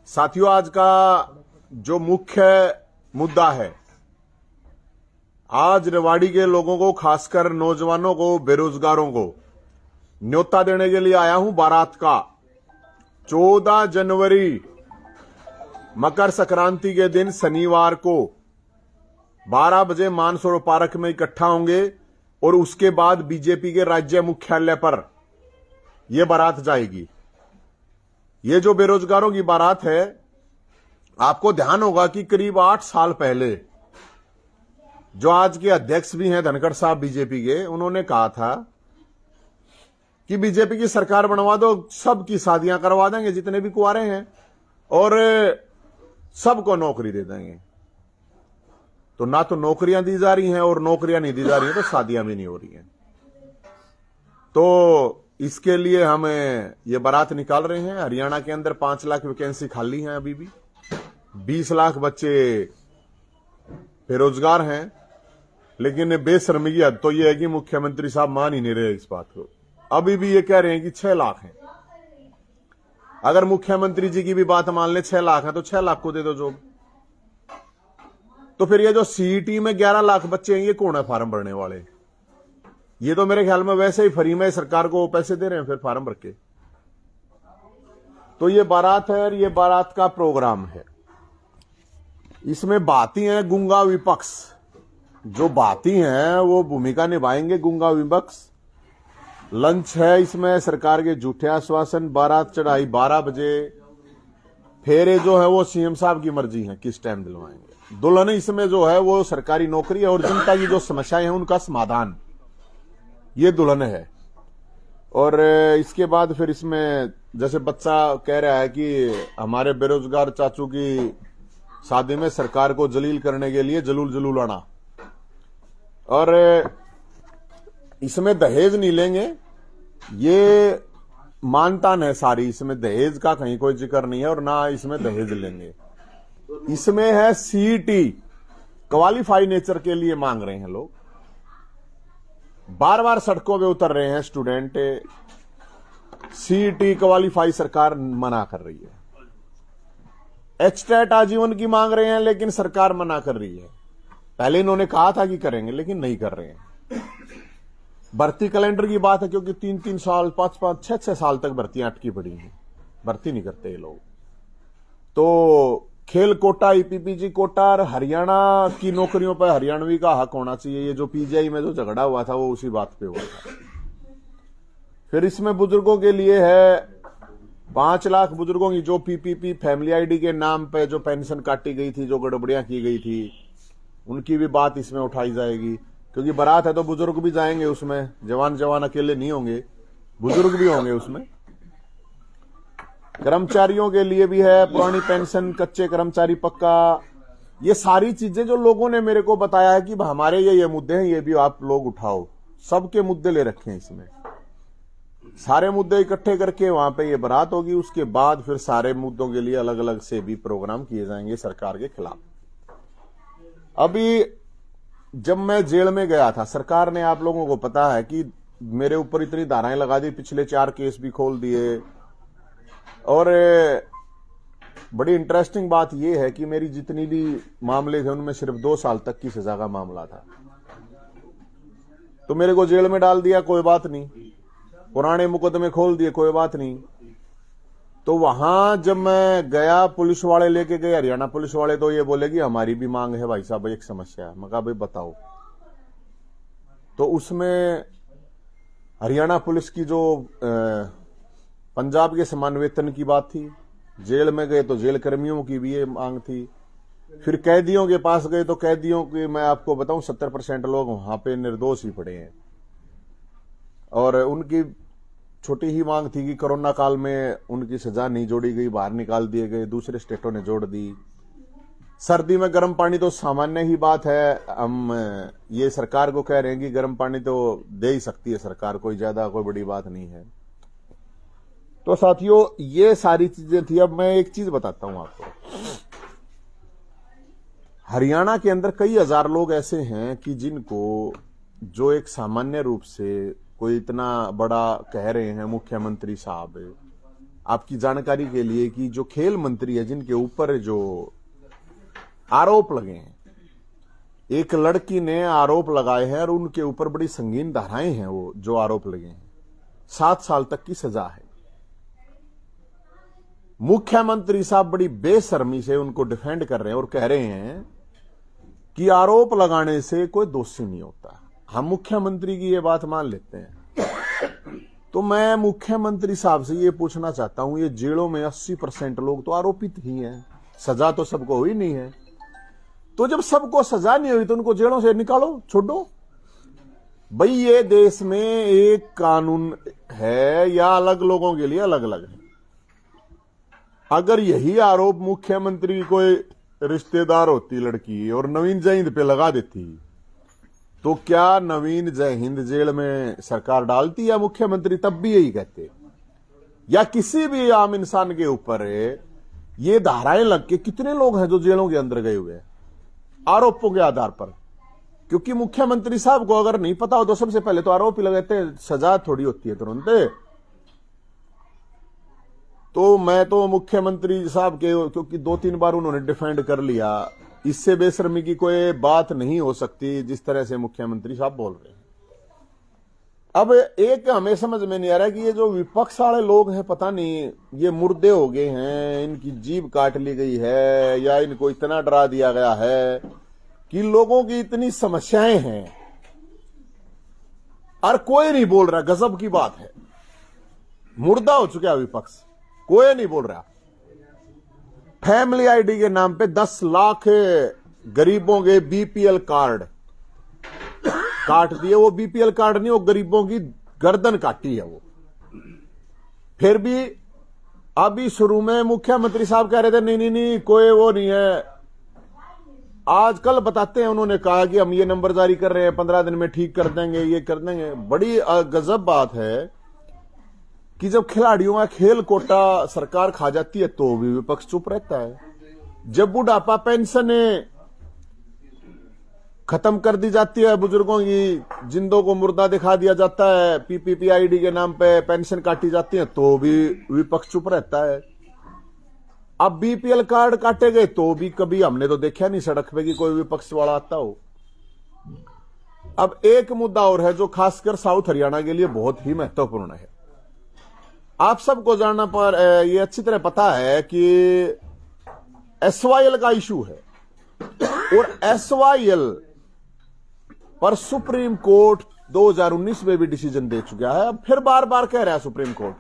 साथियों, आज का जो मुख्य मुद्दा है, आज रेवाड़ी के लोगों को, खासकर नौजवानों को, बेरोजगारों को न्योता देने के लिए आया हूं बारात का। 14 जनवरी मकर संक्रांति के दिन शनिवार को 12 बजे मानसरोवर पार्क में इकट्ठा होंगे और उसके बाद बीजेपी के राज्य मुख्यालय पर यह बारात जाएगी। ये जो बेरोजगारों की बारात है, आपको ध्यान होगा कि करीब 8 साल पहले जो आज के अध्यक्ष भी हैं धनखड़ साहब बीजेपी के, उन्होंने कहा था कि बीजेपी की सरकार बनवा दो, सबकी शादियां करवा देंगे जितने भी कुंवारे हैं और सबको नौकरी दे देंगे। तो ना तो नौकरियां दी जा रही हैं और नौकरियां नहीं दी जा रही हैं तो शादियां भी नहीं हो रही हैं। तो इसके लिए हम ये बारात निकाल रहे हैं। हरियाणा के अंदर 5 लाख वैकेंसी खाली हैं, अभी भी 20 लाख बच्चे बेरोजगार हैं। लेकिन बेशर्मी की हद तो यह है कि मुख्यमंत्री साहब मान ही नहीं रहे इस बात को। अभी भी ये कह रहे हैं कि 6 लाख हैं। अगर मुख्यमंत्री जी की भी बात मान ले 6 लाख है तो 6 लाख को दे दो जॉब। तो फिर ये जो सीईटी में 11 लाख बच्चे हैं, ये कौन है फार्म भरने वाले? ये तो मेरे ख्याल में वैसे ही फ्री में सरकार को पैसे दे रहे हैं फिर फार्म भर के। तो ये बारात है और ये बारात का प्रोग्राम है। इसमें बाती हैं गुंगा विपक्ष, जो बाती हैं वो भूमिका निभाएंगे गुंगा विपक्ष। लंच है इसमें सरकार के झूठे आश्वासन, बारात चढ़ाई 12 बजे, फेरे जो है वो सीएम साहब की मर्जी है किस टाइम दिलवाएंगे। दुल्हन इसमें जो है वो सरकारी नौकरी है और जनता की जो समस्याएं हैं उनका समाधान, ये दुल्हन है। और इसके बाद फिर इसमें जैसे बच्चा कह रहा है कि हमारे बेरोजगार चाचू की शादी में सरकार को जलील करने के लिए जलूल जलूल आना, और इसमें दहेज नहीं लेंगे, ये मानतान है सारी। इसमें दहेज का कहीं कोई जिक्र नहीं है और ना इसमें दहेज लेंगे। इसमें है सीईटी, क्वालिफाई नेचर के लिए मांग रहे हैं लोग। बार बार सड़कों पे उतर रहे हैं स्टूडेंट। सीईटी क्वालिफाई सरकार मना कर रही है। एचटेट आजीवन की मांग रहे हैं लेकिन सरकार मना कर रही है। पहले इन्होंने कहा था कि करेंगे लेकिन नहीं कर रहे हैं। भर्ती कैलेंडर की बात है क्योंकि 3-3 साल, 5-5, 6-6 साल तक भर्तियां अटकी पड़ी हैं, भर्ती नहीं करते ये लोग। तो खेल कोटा, ईपीपीजी कोटा और हरियाणा की नौकरियों पर हरियाणवी का हक होना चाहिए। ये जो पीजीआई में जो झगड़ा हुआ था वो उसी बात पे हुआ था। फिर इसमें बुजुर्गों के लिए है 5 लाख बुजुर्गों की जो पीपीपी फैमिली आईडी के नाम पे जो पेंशन काटी गई थी, जो गड़बड़ियां की गई थी, उनकी भी बात इसमें उठाई जाएगी। क्योंकि बारात है तो बुजुर्ग भी जाएंगे उसमें, जवान अकेले नहीं होंगे, बुजुर्ग भी होंगे उसमें। कर्मचारियों के लिए भी है पुरानी पेंशन, कच्चे कर्मचारी पक्का, ये सारी चीजें जो लोगों ने मेरे को बताया है कि हमारे ये मुद्दे हैं, ये भी आप लोग उठाओ। सबके मुद्दे ले रखे हैं इसमें, सारे मुद्दे इकट्ठे करके वहां पे ये बारात होगी। उसके बाद फिर सारे मुद्दों के लिए अलग अलग से भी प्रोग्राम किए जाएंगे सरकार के खिलाफ। अभी जब मैं जेल में गया था, सरकार ने, आप लोगों को पता है कि मेरे ऊपर इतनी धाराएं लगा दी, पिछले 4 केस भी खोल दिए। और बड़ी इंटरेस्टिंग बात यह है कि मेरी जितनी भी मामले थे उनमें सिर्फ 2 साल तक की सजा का मामला था। तो मेरे को जेल में डाल दिया, कोई बात नहीं। पुराने मुकदमे खोल दिए, कोई बात नहीं। तो वहां जब मैं गया, पुलिस वाले लेके गए, हरियाणा पुलिस वाले, तो ये बोले कि हमारी भी मांग है भाई साहब, एक समस्या है। मैं कहा भाई बताओ। तो उसमें हरियाणा पुलिस की जो पंजाब के समान वेतन की बात थी, जेल में गए तो जेल कर्मियों की भी ये मांग थी। फिर कैदियों के पास गए तो कैदियों की, मैं आपको बताऊं, 70% लोग वहां पे निर्दोष ही पड़े हैं। और उनकी छोटी ही मांग थी कि कोरोना काल में उनकी सजा नहीं जोड़ी गई, बाहर निकाल दिए गए, दूसरे स्टेटों ने जोड़ दी। सर्दी में गर्म पानी तो सामान्य ही बात है। हम ये सरकार को कह रहे हैं कि गर्म पानी तो दे ही सकती है सरकार, कोई ज्यादा कोई बड़ी बात नहीं है। तो साथियों, ये सारी चीजें थी। अब मैं एक चीज बताता हूं आपको। हरियाणा के अंदर कई हजार लोग ऐसे हैं कि जिनको, जो एक सामान्य रूप से कोई इतना बड़ा कह रहे हैं मुख्यमंत्री साहब, आपकी जानकारी के लिए कि जो खेल मंत्री है जिनके ऊपर जो आरोप लगे हैं, एक लड़की ने आरोप लगाए हैं और उनके ऊपर बड़ी संगीन धाराएं हैं, वो जो आरोप लगे हैं 7 साल तक की सजा है। मुख्यमंत्री साहब बड़ी बेशर्मी से उनको डिफेंड कर रहे हैं और कह रहे हैं कि आरोप लगाने से कोई दोषी नहीं होता। हम मुख्यमंत्री की ये बात मान लेते हैं। तो मैं मुख्यमंत्री साहब से ये पूछना चाहता हूं, ये जेलों में 80% लोग तो आरोपित ही हैं, सजा तो सबको हुई नहीं है। तो जब सबको सजा नहीं हुई तो उनको जेलों से निकालो, छोड़ो। भाई ये देश में एक कानून है या अलग लोगों के लिए अलग अलग है। अगर यही आरोप मुख्यमंत्री कोई रिश्तेदार होती लड़की और नवीन जयहिंद पे लगा देती तो क्या नवीन जयहिंद जेल में सरकार डालती या मुख्यमंत्री तब भी यही कहते? या किसी भी आम इंसान के ऊपर ये धाराएं लग के कितने लोग हैं जो जेलों के अंदर गए हुए हैं आरोपों के आधार पर? क्योंकि मुख्यमंत्री साहब को अगर नहीं पता हो तो सबसे पहले तो आरोप ही लगाते, सजा थोड़ी होती है तुरंत। तो मैं तो मुख्यमंत्री साहब के, क्योंकि 2-3 बार उन्होंने डिफेंड कर लिया, इससे बेशर्मी की कोई बात नहीं हो सकती जिस तरह से मुख्यमंत्री साहब बोल रहे हैं। अब एक हमें समझ में नहीं आ रहा कि ये जो विपक्ष वाले लोग हैं, पता नहीं ये मुर्दे हो गए हैं, इनकी जीभ काट ली गई है या इनको इतना डरा दिया गया है कि लोगों की इतनी समस्याएं हैं और कोई नहीं बोल रहा। गजब की बात है, मुर्दा हो चुका है विपक्ष, कोई नहीं बोल रहा। फैमिली आईडी के नाम पे 10 लाख गरीबों के बीपीएल कार्ड काट दिए। वो बीपीएल कार्ड नहीं, वो गरीबों की गर्दन काटी है वो। फिर भी अभी शुरू में मुख्यमंत्री साहब कह रहे थे नहीं कोई वो नहीं है। आज कल बताते हैं उन्होंने कहा कि हम ये नंबर जारी कर रहे हैं, 15 दिन में ठीक कर देंगे, ये कर देंगे। बड़ी गजब बात है कि जब खिलाड़ियों का खेल कोटा सरकार खा जाती है तो भी विपक्ष चुप रहता है। जब बुढ़ापा पेंशन खत्म कर दी जाती है, बुजुर्गों की जिंदों को मुर्दा दिखा दिया जाता है, पीपीपीआईडी के नाम पे पेंशन काटी जाती है तो भी विपक्ष चुप रहता है। अब बीपीएल कार्ड काटे गए तो भी कभी हमने तो देखा नहीं सड़क पे कि कोई विपक्ष वाला आता हो। अब एक मुद्दा और है जो खासकर साउथ हरियाणा के लिए बहुत ही महत्वपूर्ण है। आप सबको जानना पर ये अच्छी तरह पता है कि एसवाईएल का इशू है और एसवाईएल पर सुप्रीम कोर्ट 2019 में भी डिसीजन दे चुका है। अब फिर बार बार कह रहा है सुप्रीम कोर्ट,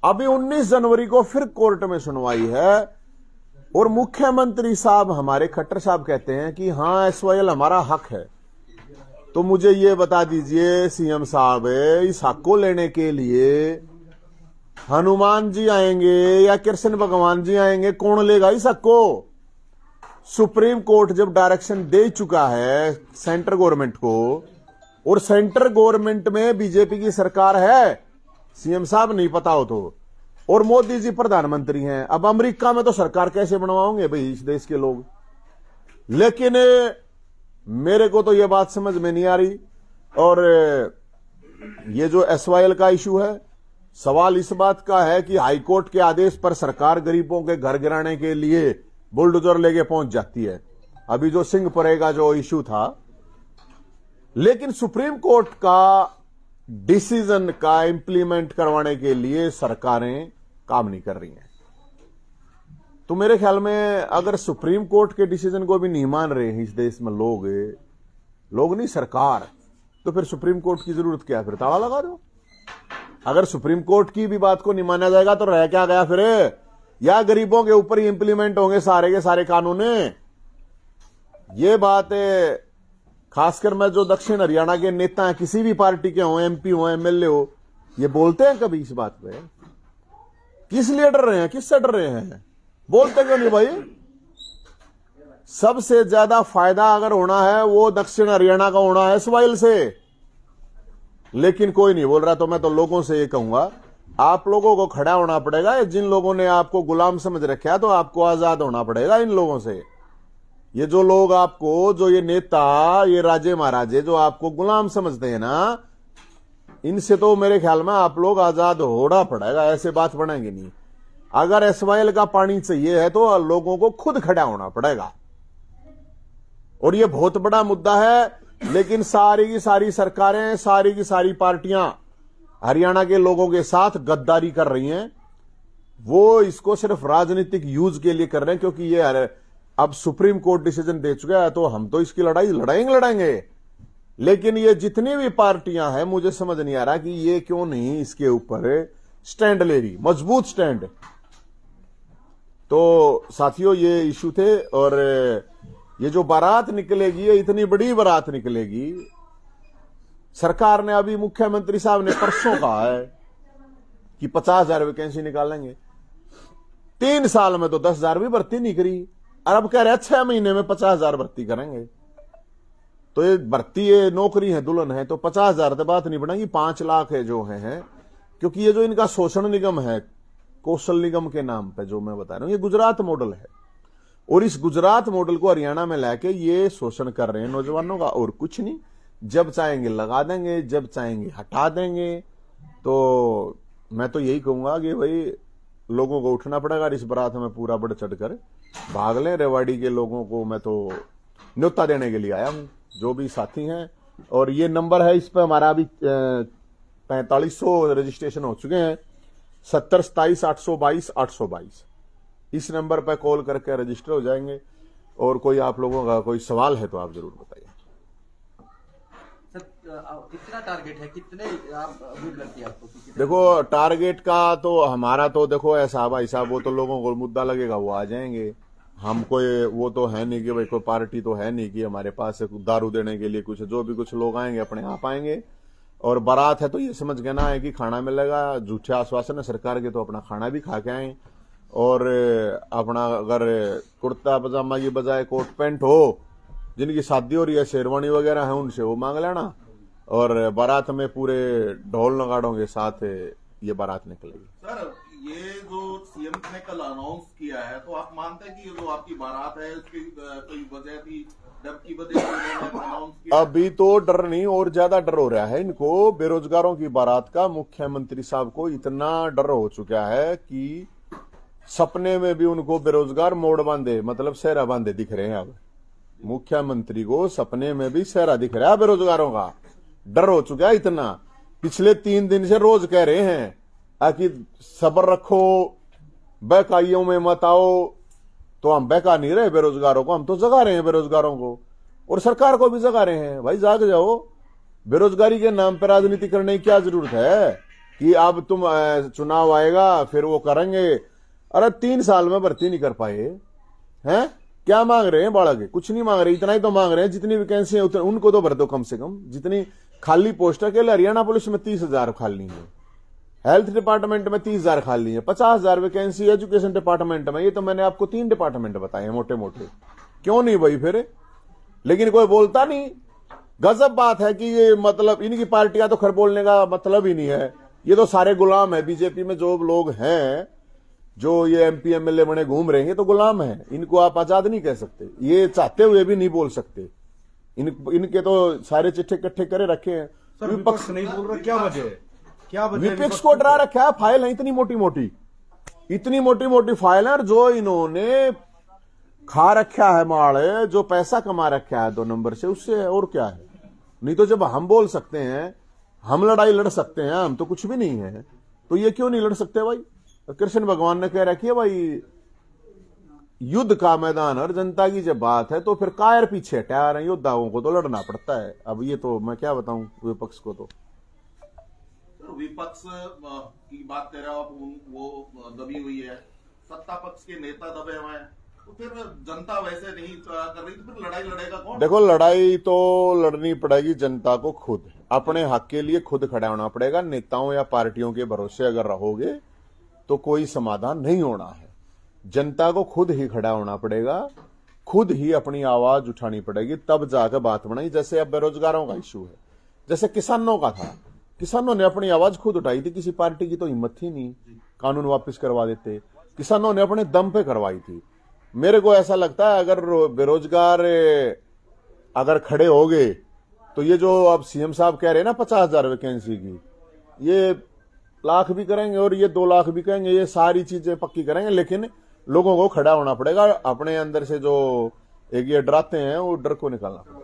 अभी 19 जनवरी को फिर कोर्ट में सुनवाई है और मुख्यमंत्री साहब हमारे खट्टर साहब कहते हैं कि हां एसवाईएल हमारा हक है। तो मुझे ये बता दीजिए सीएम साहब, इस हक को लेने के लिए हनुमान जी आएंगे या कृष्ण भगवान जी आएंगे, कौन लेगा इस हक को? सुप्रीम कोर्ट जब डायरेक्शन दे चुका है सेंट्रल गवर्नमेंट को, और सेंट्रल गवर्नमेंट में बीजेपी की सरकार है, सीएम साहब नहीं पता हो तो, और मोदी जी प्रधानमंत्री हैं। अब अमेरिका में तो सरकार कैसे बनवाओगे भाई इस देश के लोग? लेकिन मेरे को तो यह बात समझ में नहीं आ रही। और ये जो एसवाईएल का इशू है, सवाल इस बात का है कि हाईकोर्ट के आदेश पर सरकार गरीबों के घर गिराने के लिए बुलडोजर लेके पहुंच जाती है। अभी जो सिंहपुरे का जो इशू था, लेकिन सुप्रीम कोर्ट का डिसीजन का इंप्लीमेंट करवाने के लिए सरकारें काम नहीं कर रही हैं। तो मेरे ख्याल में अगर सुप्रीम कोर्ट के डिसीजन को भी नहीं मान रहे हैं इस देश में लोग नहीं सरकार, तो फिर सुप्रीम कोर्ट की जरूरत क्या है? फिर ताला लगा दो। अगर सुप्रीम कोर्ट की भी बात को नहीं माना जाएगा तो रह क्या गया फिर? या गरीबों के ऊपर ही इंप्लीमेंट होंगे सारे के सारे कानून? ये बात खासकर मैं जो दक्षिण हरियाणा के नेता हैं, किसी भी पार्टी के हो, एमपी हो, एमएलए हो, ये बोलते हैं कभी इस बात पे? किस लिए डर रहे हैं? किससे डर रहे हैं? बोलते क्यों नहीं भाई? सबसे ज्यादा फायदा अगर होना है वो दक्षिण हरियाणा का होना है एसवाईएल से, लेकिन कोई नहीं बोल रहा। तो मैं तो लोगों से ये कहूंगा, आप लोगों को खड़ा होना पड़ेगा। जिन लोगों ने आपको गुलाम समझ रखा है तो आपको आजाद होना पड़ेगा इन लोगों से। ये जो लोग आपको, जो ये नेता, ये राजे महाराजे जो आपको गुलाम समझते हैं ना, इनसे तो मेरे ख्याल में आप लोग आजाद होना पड़ेगा। ऐसे बात बनेंगे नहीं। अगर एसवाईएल का पानी चाहिए है तो लोगों को खुद खड़ा होना पड़ेगा, और ये बहुत बड़ा मुद्दा है। लेकिन सारी की सारी सरकारें, सारी की सारी पार्टियां हरियाणा के लोगों के साथ गद्दारी कर रही हैं। वो इसको सिर्फ राजनीतिक यूज के लिए कर रहे हैं, क्योंकि ये अब सुप्रीम कोर्ट डिसीजन दे चुका है, तो हम तो इसकी लड़ाई लड़ाएंगे। लेकिन ये जितनी भी पार्टियां हैं, मुझे समझ नहीं आ रहा कि ये क्यों नहीं इसके ऊपर स्टैंड ले रही, मजबूत स्टैंड। तो साथियों, ये इशू थे। और ये जो बारात निकलेगी, ये इतनी बड़ी बारात निकलेगी। सरकार ने अभी, मुख्यमंत्री साहब ने परसों कहा है कि 50,000 वैकेंसी निकालेंगे। 3 साल में तो 10,000 भी भर्ती नहीं करी, और अब कह रहे 6 महीने में 50,000 भर्ती करेंगे। तो ये भर्ती, ये नौकरी है, दुल्हन है, तो 50,000 तो बात नहीं बढ़ेगी, 5 लाख है जो है। क्योंकि ये जो इनका शोषण निगम है, कौशल निगम के नाम पे जो मैं बता रहा हूं, ये गुजरात मॉडल है, और इस गुजरात मॉडल को हरियाणा में लाके ये शोषण कर रहे हैं नौजवानों का, और कुछ नहीं। जब चाहेंगे लगा देंगे, जब चाहेंगे हटा देंगे। तो मैं तो यही कहूंगा कि भाई लोगों को उठना पड़ेगा, इस बारात में पूरा बढ़ चढ़कर भाग लें। रेवाड़ी के लोगों को मैं तो न्योता देने के लिए आया हूं, जो भी साथी हैं। और ये नंबर है, इस पर हमारा अभी 4500 रजिस्ट्रेशन हो चुके हैं। 70 27 822 822 इस नंबर पर कॉल करके रजिस्टर हो जाएंगे। और कोई आप लोगों का कोई सवाल है तो आप जरूर बताइए। कितना टारगेट है, कितने आप उम्मीद लगती है आपको? देखो, टारगेट का तो हमारा तो देखो ऐसा भाई साहब, वो तो लोगों को मुद्दा लगेगा वो आ जाएंगे। हम कोई वो तो है नहीं कि भाई कोई पार्टी तो है नहीं कि हमारे पास दारू देने के लिए कुछ, जो भी कुछ लोग आएंगे अपने आप आएंगे। और बारात है तो ये समझ के ना है कि खाना मिलेगा, झूठे आश्वासन है सरकार के, तो अपना खाना भी खा के आए। और अपना अगर कुर्ता पजामा की बजाय कोट पैंट हो, जिनकी शादी हो रही है, शेरवानी वगैरह है, उनसे वो मांग लेना। और बारात में पूरे ढोल नगाड़ों के साथ ये बारात निकलेगी। सर, ये जो सीएम ने कल अनाउंस किया है, तो आप मानते हैं कि ये जो आपकी बारात है उसकी कोई वजह थी, डर की वजह से उन्होंने अनाउंस किया? अभी तो डर नहीं, और ज्यादा डर हो रहा है इनको। बेरोजगारों की बारात का मुख्यमंत्री साहब को इतना डर हो चुका है कि सपने में भी उनको बेरोजगार मोड़ बांधे, मतलब सहरा बांधे दिख रहे हैं। अब मुख्यमंत्री को सपने में भी सहरा दिख रहा है बेरोजगारों का। डर हो चुका है इतना। पिछले 3 दिन से रोज कह रहे हैं कि सब्र रखो, बहकाइयों में मत आओ। तो हम बहका नहीं रहे बेरोजगारों को, हम तो जगा रहे हैं बेरोजगारों को, और सरकार को भी जगा रहे हैं। भाई जाग जाओ, बेरोजगारी के नाम पर राजनीति करने की क्या जरूरत है कि अब तुम चुनाव आएगा फिर वो करेंगे। अरे 3 साल में भर्ती नहीं कर पाए हैं, क्या मांग रहे हैं बालक? कुछ नहीं मांग रहे, इतना ही तो मांग रहे हैं जितनी वैकेंसी है उनको तो भर दो कम से कम। जितनी खाली पोस्ट है, केवल हरियाणा पुलिस में 30,000 खाली है, हेल्थ डिपार्टमेंट में 30,000 खाली है, 50,000 वैकेंसी एजुकेशन डिपार्टमेंट में। ये तो मैंने आपको 3 डिपार्टमेंट बताए हैं मोटे मोटे। क्यों नहीं भाई फिर? लेकिन कोई बोलता नहीं। गजब बात है कि ये मतलब इनकी पार्टियां तो खैर बोलने का मतलब ही नहीं है। ये तो सारे गुलाम है। बीजेपी में जो लोग हैं, जो ये एमपी एमएलए बने घूम रहे हैं, तो गुलाम है। इनको आप आजाद नहीं कह सकते, ये चाहते हुए भी नहीं बोल सकते। इनके तो सारे चिट्ठे इकट्ठे करे रखे हैं। सर, विपक्ष नहीं बोल रहा, क्या वजह है? क्या वजह? विपक्ष को डरा रखा है, फाइल है इतनी मोटी मोटी, इतनी मोटी मोटी फाइल है। और जो इन्होंने खा रखा है माल, जो पैसा कमा रखा है 2 नंबर से, उससे और क्या है? नहीं तो जब हम बोल सकते हैं, हम लड़ाई लड़ सकते हैं, हम तो कुछ भी नहीं है, तो ये क्यों नहीं लड़ सकते भाई? कृष्ण भगवान ने कह रखी है भाई, युद्ध का मैदान और जनता की जब बात है तो फिर कायर पीछे हटा रहे हैं। योद्धाओं को तो लड़ना पड़ता है। अब ये तो मैं क्या बताऊं विपक्ष को। तो विपक्ष की बात कर रहे हो आप, वो दबी हुई है, सत्ता पक्ष के नेता दबे हुए हैं, तो फिर जनता वैसे नहीं कर रही, तो फिर लड़ाई लड़ेगा कौन? देखो, लड़ाई तो लड़नी पड़ेगी जनता को खुद, अपने हक के लिए खुद खड़ा होना पड़ेगा। नेताओं या पार्टियों के भरोसे अगर रहोगे तो कोई समाधान नहीं होना है। जनता को खुद ही खड़ा होना पड़ेगा, खुद ही अपनी आवाज उठानी पड़ेगी, तब जाकर बात बनाई। जैसे अब बेरोजगारों का इश्यू है, जैसे किसानों का था, किसानों ने अपनी आवाज खुद उठाई थी, किसी पार्टी की तो हिम्मत थी नहीं, कानून वापस करवा देते। किसानों ने अपने दम पे करवाई थी। मेरे को ऐसा लगता है अगर बेरोजगार अगर खड़े हो गए तो ये जो अब सीएम साहब कह रहे हैं ना 50,000 वैकेंसी की, ये लाख भी करेंगे और ये 2 लाख भी करेंगे, ये सारी चीजें पक्की करेंगे, लेकिन लोगों को खड़ा होना पड़ेगा। अपने अंदर से जो एक ये डराते हैं वो डर को निकालना पड़ेगा।